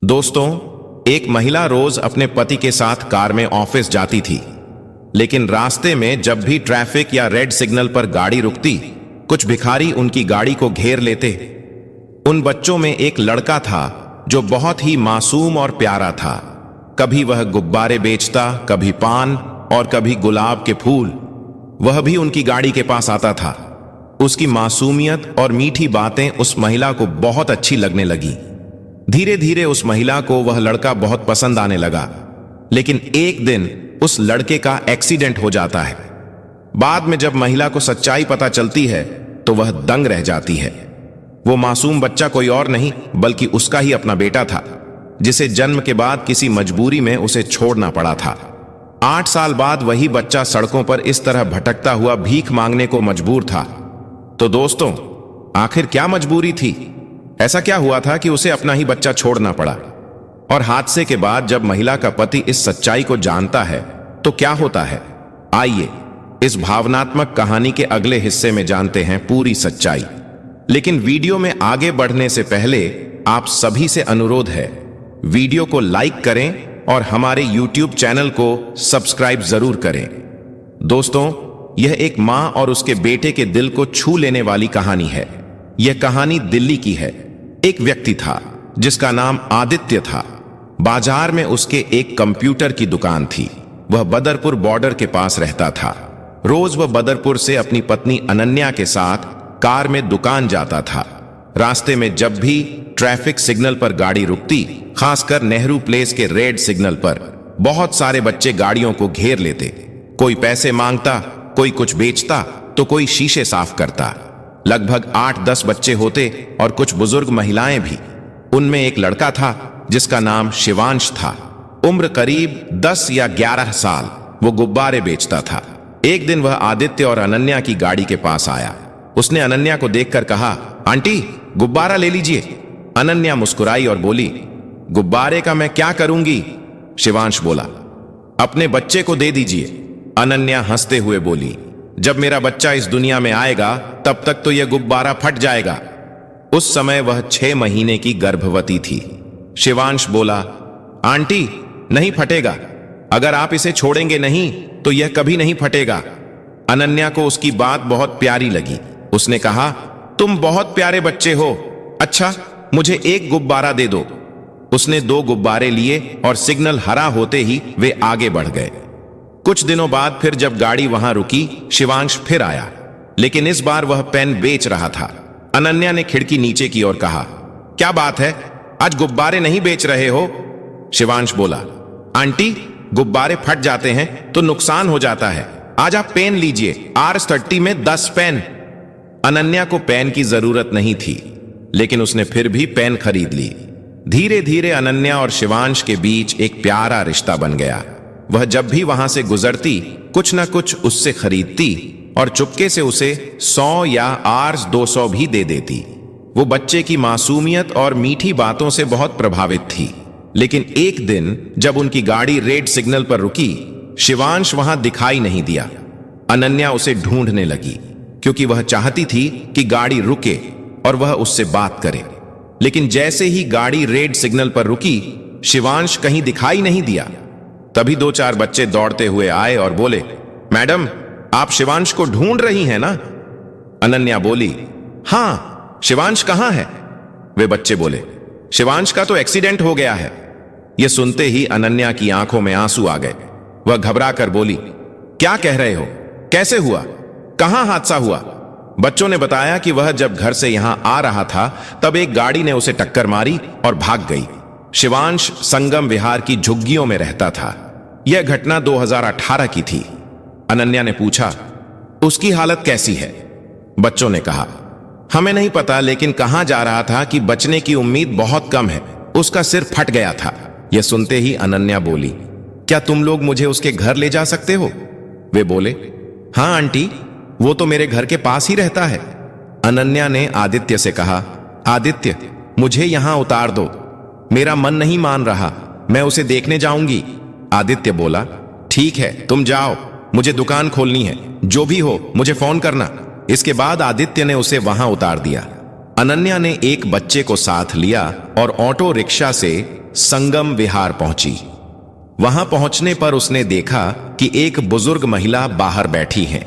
दोस्तों, एक महिला रोज अपने पति के साथ कार में ऑफिस जाती थी, लेकिन रास्ते में जब भी ट्रैफिक या रेड सिग्नल पर गाड़ी रुकती, कुछ भिखारी उनकी गाड़ी को घेर लेते। उन बच्चों में एक लड़का था जो बहुत ही मासूम और प्यारा था। कभी वह गुब्बारे बेचता, कभी पान और कभी गुलाब के फूल। वह भी उनकी गाड़ी के पास आता था। उसकी मासूमियत और मीठी बातें उस महिला को बहुत अच्छी लगने लगी। धीरे धीरे उस महिला को वह लड़का बहुत पसंद आने लगा। लेकिन एक दिन उस लड़के का एक्सीडेंट हो जाता है। बाद में जब महिला को सच्चाई पता चलती है तो वह दंग रह जाती है। वो मासूम बच्चा कोई और नहीं बल्कि उसका ही अपना बेटा था, जिसे जन्म के बाद किसी मजबूरी में उसे छोड़ना पड़ा था। 8 साल बाद वही बच्चा सड़कों पर इस तरह भटकता हुआ भीख मांगने को मजबूर था। तो दोस्तों, आखिर क्या मजबूरी थी? ऐसा क्या हुआ था कि उसे अपना ही बच्चा छोड़ना पड़ा? और हादसे के बाद जब महिला का पति इस सच्चाई को जानता है तो क्या होता है? आइए इस भावनात्मक कहानी के अगले हिस्से में जानते हैं पूरी सच्चाई। लेकिन वीडियो में आगे बढ़ने से पहले आप सभी से अनुरोध है, वीडियो को लाइक करें और हमारे YouTube चैनल को सब्सक्राइब जरूर करें। दोस्तों, यह एक मां और उसके बेटे के दिल को छू लेने वाली कहानी है। यह कहानी दिल्ली की है। एक व्यक्ति था जिसका नाम आदित्य था। बाजार में उसके एक कंप्यूटर की दुकान थी। वह बदरपुर बॉर्डर के पास रहता था। रोज वह बदरपुर से अपनी पत्नी अनन्या के साथ कार में दुकान जाता था। रास्ते में जब भी ट्रैफिक सिग्नल पर गाड़ी रुकती, खासकर नेहरू प्लेस के रेड सिग्नल पर, बहुत सारे बच्चे गाड़ियों को घेर लेते। कोई पैसे मांगता, कोई कुछ बेचता तो कोई शीशे साफ करता। लगभग 8-10 बच्चे होते और कुछ बुजुर्ग महिलाएं भी। उनमें एक लड़का था जिसका नाम शिवांश था। उम्र करीब 10 या 11 साल। वो गुब्बारे बेचता था। एक दिन वह आदित्य और अनन्या की गाड़ी के पास आया। उसने अनन्या को देखकर कहा, आंटी, गुब्बारा ले लीजिए। अनन्या मुस्कुराई और बोली, गुब्बारे का मैं क्या करूंगी? शिवांश बोला, अपने बच्चे को दे दीजिए। अनन्या हंसते हुए बोली, जब मेरा बच्चा इस दुनिया में आएगा तब तक तो यह गुब्बारा फट जाएगा। उस समय वह 6 महीने की गर्भवती थी। शिवांश बोला, आंटी, नहीं फटेगा। अगर आप इसे छोड़ेंगे नहीं तो यह कभी नहीं फटेगा। अनन्या को उसकी बात बहुत प्यारी लगी। उसने कहा, तुम बहुत प्यारे बच्चे हो। अच्छा, मुझे एक गुब्बारा दे दो। उसने 2 गुब्बारे लिए और सिग्नल हरा होते ही वे आगे बढ़ गए। कुछ दिनों बाद फिर जब गाड़ी वहां रुकी, शिवांश फिर आया, लेकिन इस बार वह पेन बेच रहा था। अनन्या ने खिड़की नीचे की और कहा, क्या बात है, आज गुब्बारे नहीं बेच रहे हो? शिवांश बोला, आंटी, गुब्बारे फट जाते हैं तो नुकसान हो जाता है। आज आप पेन लीजिए, R30 में 10 पेन। अनन्या को पेन की जरूरत नहीं थी, लेकिन उसने फिर भी पेन खरीद ली। धीरे धीरे अनन्या और शिवांश के बीच एक प्यारा रिश्ता बन गया। वह जब भी वहां से गुजरती, कुछ न कुछ उससे खरीदती और चुपके से उसे 100 या R200 भी दे देती। वो बच्चे की मासूमियत और मीठी बातों से बहुत प्रभावित थी। लेकिन एक दिन जब उनकी गाड़ी रेड सिग्नल पर रुकी, शिवांश वहां दिखाई नहीं दिया। अनन्या उसे ढूंढने लगी, क्योंकि वह चाहती थी कि गाड़ी रुके और वह उससे बात करे। लेकिन जैसे ही गाड़ी रेड सिग्नल पर रुकी, शिवांश कहीं दिखाई नहीं दिया। तभी 2-4 बच्चे दौड़ते हुए आए और बोले, मैडम, आप शिवांश को ढूंढ रही हैं ना? अनन्या बोली, हां, शिवांश कहां है? वे बच्चे बोले, शिवांश का तो एक्सीडेंट हो गया है। यह सुनते ही अनन्या की आंखों में आंसू आ गए। वह घबरा कर बोली, क्या कह रहे हो? कैसे हुआ? कहां हादसा हुआ? बच्चों ने बताया कि वह जब घर से यहां आ रहा था तब एक गाड़ी ने उसे टक्कर मारी और भाग गई। शिवांश संगम विहार की झुग्गियों में रहता था। यह घटना 2018 की थी। अनन्या ने पूछा, उसकी हालत कैसी है? बच्चों ने कहा, हमें नहीं पता, लेकिन कहा जा रहा था कि बचने की उम्मीद बहुत कम है। उसका सिर फट गया था। यह सुनते ही अनन्या बोली, क्या तुम लोग मुझे उसके घर ले जा सकते हो? वे बोले, हां आंटी, वो तो मेरे घर के पास ही रहता है। अनन्या ने आदित्य से कहा, आदित्य, मुझे यहां उतार दो, मेरा मन नहीं मान रहा, मैं उसे देखने जाऊंगी। आदित्य बोला, ठीक है, तुम जाओ, मुझे दुकान खोलनी है, जो भी हो मुझे फोन करना। इसके बाद आदित्य ने उसे वहां उतार दिया। अनन्या ने एक बच्चे को साथ लिया और ऑटो रिक्शा से संगम विहार पहुंची। वहां पहुंचने पर उसने देखा कि एक बुजुर्ग महिला बाहर बैठी है।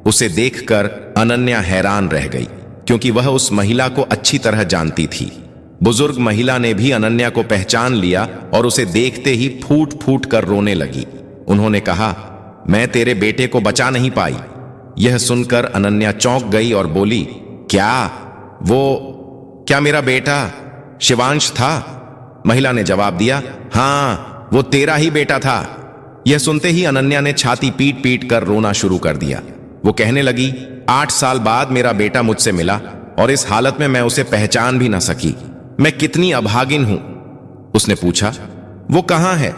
उसे देखकर अनन्या हैरान रह गई, क्योंकि वह उस महिला को अच्छी तरह जानती थी। बुजुर्ग महिला ने भी अनन्या को पहचान लिया और उसे देखते ही फूट फूट कर रोने लगी। उन्होंने कहा, मैं तेरे बेटे को बचा नहीं पाई। यह सुनकर अनन्या चौंक गई और बोली, क्या मेरा बेटा शिवांश था? महिला ने जवाब दिया, हाँ, वो तेरा ही बेटा था। यह सुनते ही अनन्या ने छाती पीट पीट कर रोना शुरू कर दिया। वो कहने लगी, 8 साल बाद मेरा बेटा मुझसे मिला और इस हालत में मैं उसे पहचान भी ना सकी। मैं कितनी अभागिन हूं। उसने पूछा, वो कहां है?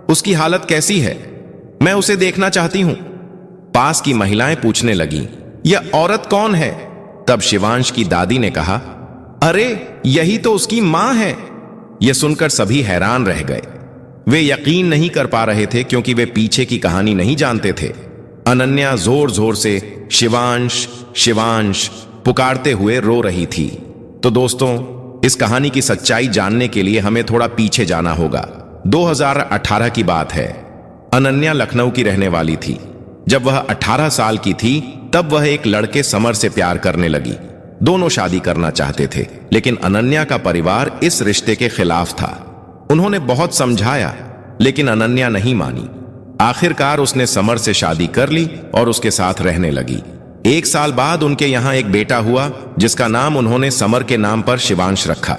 उसकी हालत कैसी है? मैं उसे देखना चाहती हूं। पास की महिलाएं पूछने लगी, यह औरत कौन है? तब शिवांश की दादी ने कहा, अरे यही तो उसकी मां है। यह सुनकर सभी हैरान रह गए। वे यकीन नहीं कर पा रहे थे, क्योंकि वे पीछे की कहानी नहीं जानते थे। अनन्या जोर जोर से शिवांश शिवांश पुकारते हुए रो रही थी। तो दोस्तों, इस कहानी की सच्चाई जानने के लिए हमें थोड़ा पीछे जाना होगा। 2018 की बात है। अनन्या लखनऊ की रहने वाली थी। जब वह 18 साल की थी, तब वह एक लड़के समर से प्यार करने लगी। दोनों शादी करना चाहते थे, लेकिन अनन्या का परिवार इस रिश्ते के खिलाफ था। उन्होंने बहुत समझाया, लेकिन अनन्या नहीं मानी। आखिरकार उसने समर से शादी कर ली और उसके साथ रहने लगी। 1 साल बाद उनके यहां एक बेटा हुआ, जिसका नाम उन्होंने समर के नाम पर शिवांश रखा।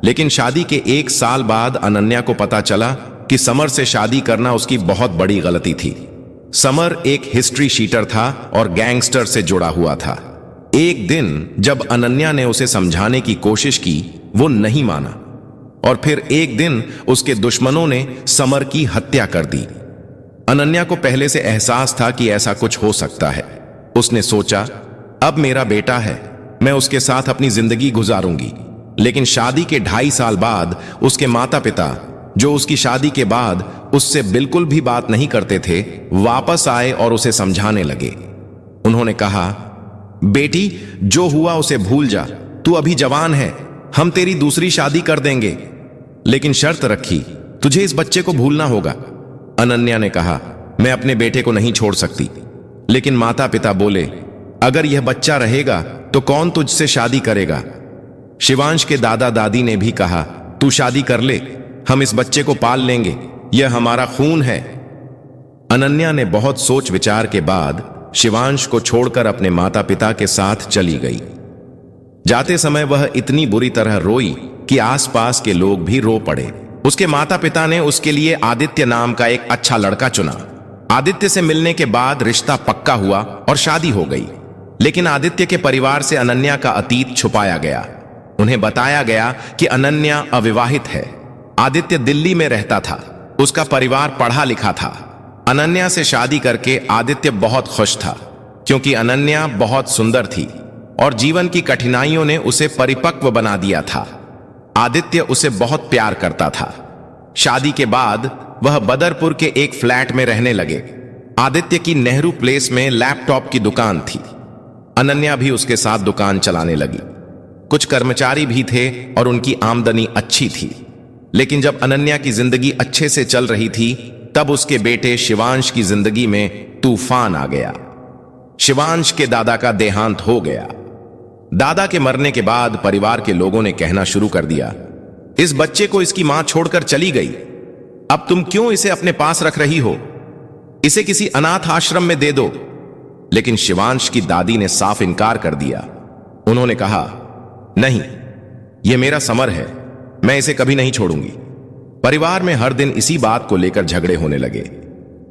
लेकिन शादी के 1 साल बाद अनन्या को पता चला कि समर से शादी करना उसकी बहुत बड़ी गलती थी। समर एक हिस्ट्री शीटर था और गैंगस्टर से जुड़ा हुआ था। एक दिन जब अनन्या ने उसे समझाने की कोशिश की, वो नहीं माना और फिर एक दिन उसके दुश्मनों ने समर की हत्या कर दी। अनन्या को पहले से एहसास था कि ऐसा कुछ हो सकता है। उसने सोचा, अब मेरा बेटा है, मैं उसके साथ अपनी जिंदगी गुजारूंगी। लेकिन शादी के 2.5 साल बाद उसके माता पिता, जो उसकी शादी के बाद उससे बिल्कुल भी बात नहीं करते थे, वापस आए और उसे समझाने लगे। उन्होंने कहा, बेटी, जो हुआ उसे भूल जा। तू अभी जवान है, हम तेरी दूसरी शादी कर देंगे, लेकिन शर्त रखी, तुझे इस बच्चे को भूलना होगा। अनन्या ने कहा, मैं अपने बेटे को नहीं छोड़ सकती। लेकिन माता पिता बोले, अगर यह बच्चा रहेगा तो कौन तुझसे शादी करेगा? शिवांश के दादा दादी ने भी कहा, तू शादी कर ले, हम इस बच्चे को पाल लेंगे, यह हमारा खून है। अनन्या ने बहुत सोच विचार के बाद शिवांश को छोड़कर अपने माता पिता के साथ चली गई। जाते समय वह इतनी बुरी तरह रोई कि आसपास के लोग भी रो पड़े। उसके माता पिता ने उसके लिए आदित्य नाम का एक अच्छा लड़का चुना। आदित्य से मिलने के बाद रिश्ता पक्का हुआ और शादी हो गई। लेकिन आदित्य के परिवार से अनन्या का अतीत छुपाया गया। उन्हें बताया गया कि अनन्या अविवाहित है। आदित्य दिल्ली में रहता था, उसका परिवार पढ़ा लिखा था। अनन्या से शादी करके आदित्य बहुत खुश था, क्योंकि अनन्या बहुत सुंदर थी और जीवन की कठिनाइयों ने उसे परिपक्व बना दिया था। आदित्य उसे बहुत प्यार करता था। शादी के बाद वह बदरपुर के एक फ्लैट में रहने लगे। आदित्य की नेहरू प्लेस में लैपटॉप की दुकान थी। अनन्या भी उसके साथ दुकान चलाने लगी। कुछ कर्मचारी भी थे और उनकी आमदनी अच्छी थी। लेकिन जब अनन्या की जिंदगी अच्छे से चल रही थी, तब उसके बेटे शिवांश की जिंदगी में तूफान आ गया। शिवांश के दादा का देहांत हो गया। दादा के मरने के बाद परिवार के लोगों ने कहना शुरू कर दिया, इस बच्चे को इसकी मां छोड़कर चली गई, अब तुम क्यों इसे अपने पास रख रही हो? इसे किसी अनाथ आश्रम में दे दो। लेकिन शिवांश की दादी ने साफ इनकार कर दिया। उन्होंने कहा, नहीं, यह मेरा समर है, मैं इसे कभी नहीं छोड़ूंगी। परिवार में हर दिन इसी बात को लेकर झगड़े होने लगे।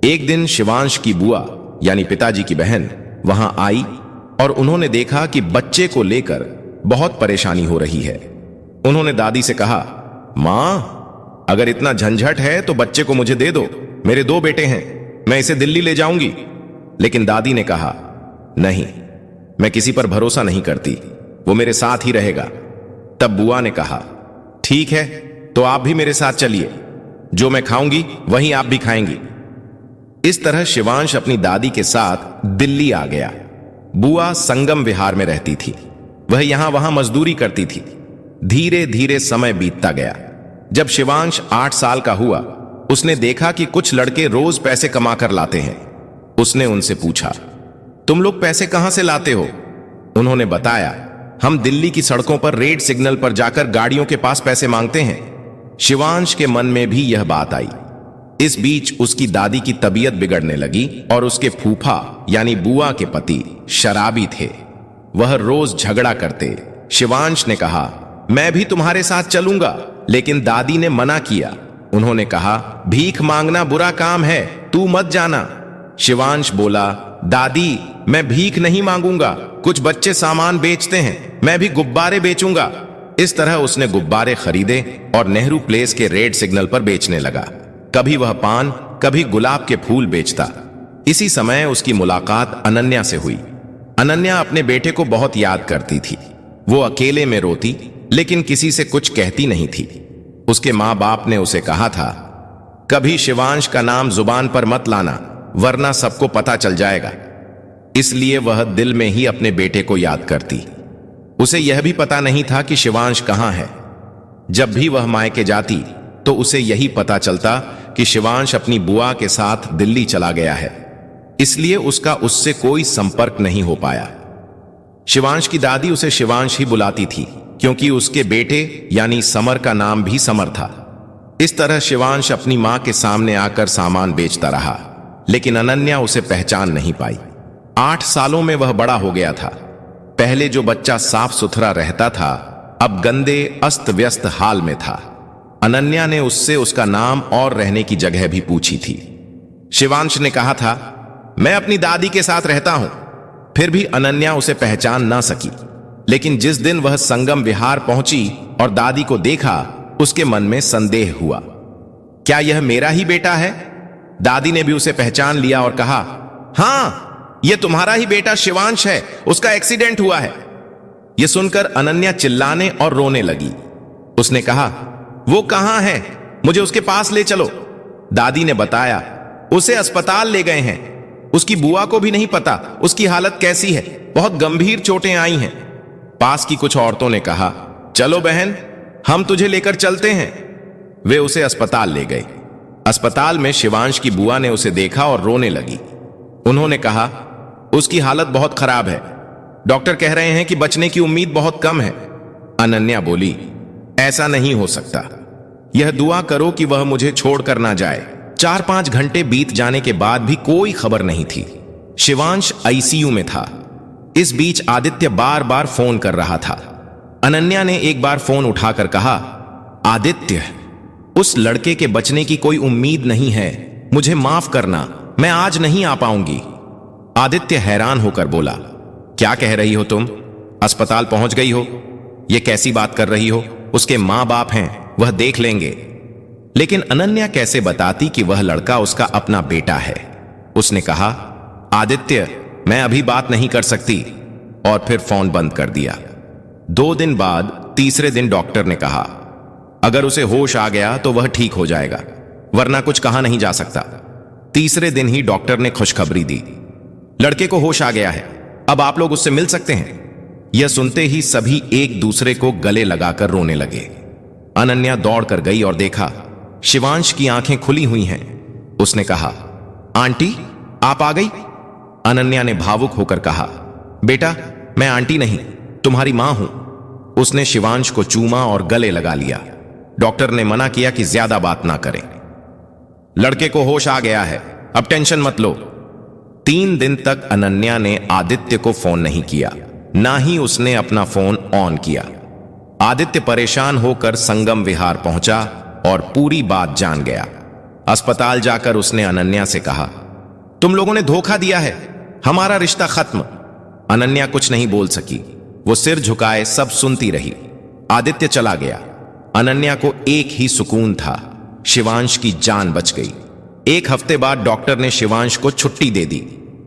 एक दिन शिवांश की बुआ यानी पिताजी की बहन वहां आई और उन्होंने देखा कि बच्चे को लेकर बहुत परेशानी हो रही है। उन्होंने दादी से कहा, मां, अगर इतना झंझट है तो बच्चे को मुझे दे दो, मेरे 2 बेटे हैं, मैं इसे दिल्ली ले जाऊंगी। लेकिन दादी ने कहा, नहीं, मैं किसी पर भरोसा नहीं करती, वो मेरे साथ ही रहेगा। तब बुआ ने कहा, ठीक है, तो आप भी मेरे साथ चलिए, जो मैं खाऊंगी वही आप भी खाएंगी। इस तरह शिवांश अपनी दादी के साथ दिल्ली आ गया। बुआ संगम विहार में रहती थी। वह यहां वहां मजदूरी करती थी। धीरे धीरे समय बीतता गया। जब शिवांश 8 साल का हुआ, उसने देखा कि कुछ लड़के रोज पैसे कमा कर लाते हैं। उसने उनसे पूछा, तुम लोग पैसे कहां से लाते हो? उन्होंने बताया, हम दिल्ली की सड़कों पर रेड सिग्नल पर जाकर गाड़ियों के पास पैसे मांगते हैं। शिवांश के मन में भी यह बात आई। इस बीच उसकी दादी की तबीयत बिगड़ने लगी और उसके फूफा यानी बुआ के पति शराबी थे। वह रोज झगड़ा करते। शिवांश ने कहा, मैं भी तुम्हारे साथ चलूंगा, लेकिन दादी ने मना किया। उन्होंने कहा, भीख मांगना बुरा काम है, तू मत जाना। शिवांश बोला, दादी मैं भीख नहीं मांगूंगा, कुछ बच्चे सामान बेचते हैं, मैं भी गुब्बारे बेचूंगा। इस तरह उसने गुब्बारे खरीदे और नेहरू प्लेस के रेड सिग्नल पर बेचने लगा। कभी वह पान, कभी गुलाब के फूल बेचता। इसी समय उसकी मुलाकात अनन्या से हुई। अनन्या अपने बेटे को बहुत याद करती थी। वो अकेले में रोती, लेकिन किसी से कुछ कहती नहीं थी। उसके माँ बाप ने उसे कहा था, कभी शिवांश का नाम जुबान पर मत लाना, वरना सबको पता चल जाएगा। इसलिए वह दिल में ही अपने बेटे को याद करती। उसे यह भी पता नहीं था कि शिवांश कहां है। जब भी वह मायके जाती तो उसे यही पता चलता कि शिवांश अपनी बुआ के साथ दिल्ली चला गया है। इसलिए उसका उससे कोई संपर्क नहीं हो पाया। शिवांश की दादी उसे शिवांश ही बुलाती थी, क्योंकि उसके बेटे यानी समर का नाम भी समर था। इस तरह शिवांश अपनी मां के सामने आकर सामान बेचता रहा, लेकिन अनन्या उसे पहचान नहीं पाई। 8 सालों में वह बड़ा हो गया था। पहले जो बच्चा साफ सुथरा रहता था, अब गंदे अस्त व्यस्त हाल में था। अनन्या ने उससे उसका नाम और रहने की जगह भी पूछी थी। शिवांश ने कहा था, मैं अपनी दादी के साथ रहता हूं। फिर भी अनन्या उसे पहचान ना सकी। लेकिन जिस दिन वह संगम विहार पहुंची और दादी को देखा, उसके मन में संदेह हुआ, क्या यह मेरा ही बेटा है? दादी ने भी उसे पहचान लिया और कहा, हां, यह तुम्हारा ही बेटा शिवांश है, उसका एक्सीडेंट हुआ है। यह सुनकर अनन्या चिल्लाने और रोने लगी। उसने कहा, वो कहां है? मुझे उसके पास ले चलो। दादी ने बताया, उसे अस्पताल ले गए हैं। उसकी बुआ को भी नहीं पता उसकी हालत कैसी है, बहुत गंभीर चोटें आई हैं। पास की कुछ औरतों ने कहा, चलो बहन, हम तुझे लेकर चलते हैं। वे उसे अस्पताल ले गए। अस्पताल में शिवांश की बुआ ने उसे देखा और रोने लगी। उन्होंने कहा, उसकी हालत बहुत खराब है, डॉक्टर कह रहे हैं कि बचने की उम्मीद बहुत कम है। अनन्या बोली, ऐसा नहीं हो सकता, यह दुआ करो कि वह मुझे छोड़कर ना जाए। 4-5 घंटे बीत जाने के बाद भी कोई खबर नहीं थी। शिवांश आईसीयू में था। इस बीच आदित्य बार बार फोन कर रहा था। अनन्या ने एक बार फोन उठाकर कहा, आदित्य, उस लड़के के बचने की कोई उम्मीद नहीं है, मुझे माफ करना, मैं आज नहीं आ पाऊंगी। आदित्य हैरान होकर बोला, क्या कह रही हो तुम? अस्पताल पहुंच गई हो? यह कैसी बात कर रही हो? उसके मां बाप हैं, वह देख लेंगे। लेकिन अनन्या कैसे बताती कि वह लड़का उसका अपना बेटा है? उसने कहा, आदित्य, मैं अभी बात नहीं कर सकती, और फिर फोन बंद कर दिया। 2 दिन बाद तीसरे दिन डॉक्टर ने कहा, अगर उसे होश आ गया तो वह ठीक हो जाएगा, वरना कुछ कहा नहीं जा सकता। तीसरे दिन ही डॉक्टर ने खुशखबरी दी, लड़के को होश आ गया है, अब आप लोग उससे मिल सकते हैं। यह सुनते ही सभी एक दूसरे को गले लगाकर रोने लगे। अनन्या दौड़ कर गई और देखा, शिवांश की आंखें खुली हुई हैं। उसने कहा, आंटी, आप आ गई? अनन्या ने भावुक होकर कहा, बेटा, मैं आंटी नहीं, तुम्हारी मां हूं। उसने शिवांश को चूमा और गले लगा लिया। डॉक्टर ने मना किया कि ज्यादा बात ना करें। लड़के को होश आ गया है, अब टेंशन मत लो। 3 दिन तक अनन्या ने आदित्य को फोन नहीं किया, ना ही उसने अपना फोन ऑन किया। आदित्य परेशान होकर संगम विहार पहुंचा और पूरी बात जान गया। अस्पताल जाकर उसने अनन्या से कहा, तुम लोगों ने धोखा दिया है, हमारा रिश्ता खत्म। अनन्या कुछ नहीं बोल सकी, वो सिर झुकाए सब सुनती रही। आदित्य चला गया। अनन्या को एक ही सुकून था, शिवांश की जान बच गई। 1 हफ्ते बाद डॉक्टर ने शिवांश को छुट्टी दे दी।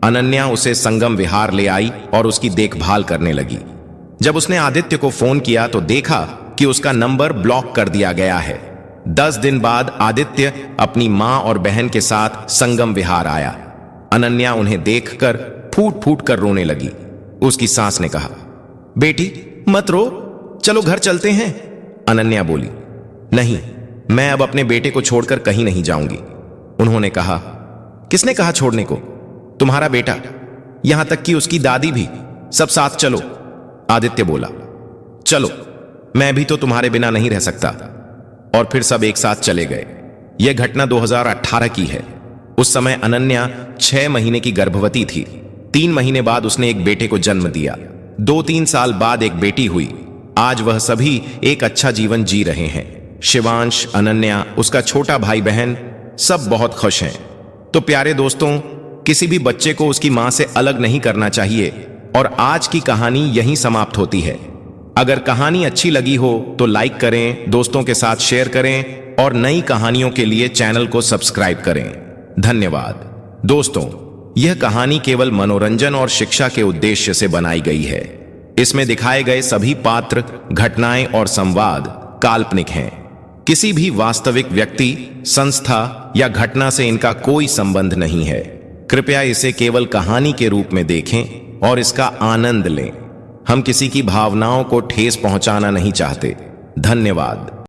अनन्या उसे संगम विहार ले आई और उसकी देखभाल करने लगी। जब उसने आदित्य को फोन किया तो देखा कि उसका नंबर ब्लॉक कर दिया गया है। 10 दिन बाद आदित्य अपनी मां और बहन के साथ संगम विहार आया। अनन्या उन्हें देखकर फूट फूट कर रोने लगी। उसकी सास ने कहा, बेटी, मत रो, चलो घर चलते हैं। अनन्या बोली, नहीं, मैं अब अपने बेटे को छोड़कर कहीं नहीं जाऊंगी। उन्होंने कहा, किसने कहा छोड़ने को? तुम्हारा बेटा, यहां तक कि उसकी दादी भी, सब साथ चलो। आदित्य बोला, चलो, मैं भी तो तुम्हारे बिना नहीं रह सकता। और फिर सब एक साथ चले गए। यह घटना 2018 की है। उस समय अनन्या 6 महीने की गर्भवती थी। 3 महीने बाद उसने एक बेटे को जन्म दिया। 2-3 साल बाद एक बेटी हुई। आज वह सभी एक अच्छा जीवन जी रहे हैं। शिवांश, अनन्या, उसका छोटा भाई बहन, सब बहुत खुश हैं। तो प्यारे दोस्तों, किसी भी बच्चे को उसकी मां से अलग नहीं करना चाहिए। और आज की कहानी यहीं समाप्त होती है। अगर कहानी अच्छी लगी हो तो लाइक करें, दोस्तों के साथ शेयर करें और नई कहानियों के लिए चैनल को सब्सक्राइब करें। धन्यवाद। दोस्तों, यह कहानी केवल मनोरंजन और शिक्षा के उद्देश्य से बनाई गई है। इसमें दिखाए गए सभी पात्र, घटनाएं और संवाद काल्पनिक हैं। किसी भी वास्तविक व्यक्ति, संस्था या घटना से इनका कोई संबंध नहीं है। कृपया इसे केवल कहानी के रूप में देखें और इसका आनंद लें। हम किसी की भावनाओं को ठेस पहुंचाना नहीं चाहते। धन्यवाद।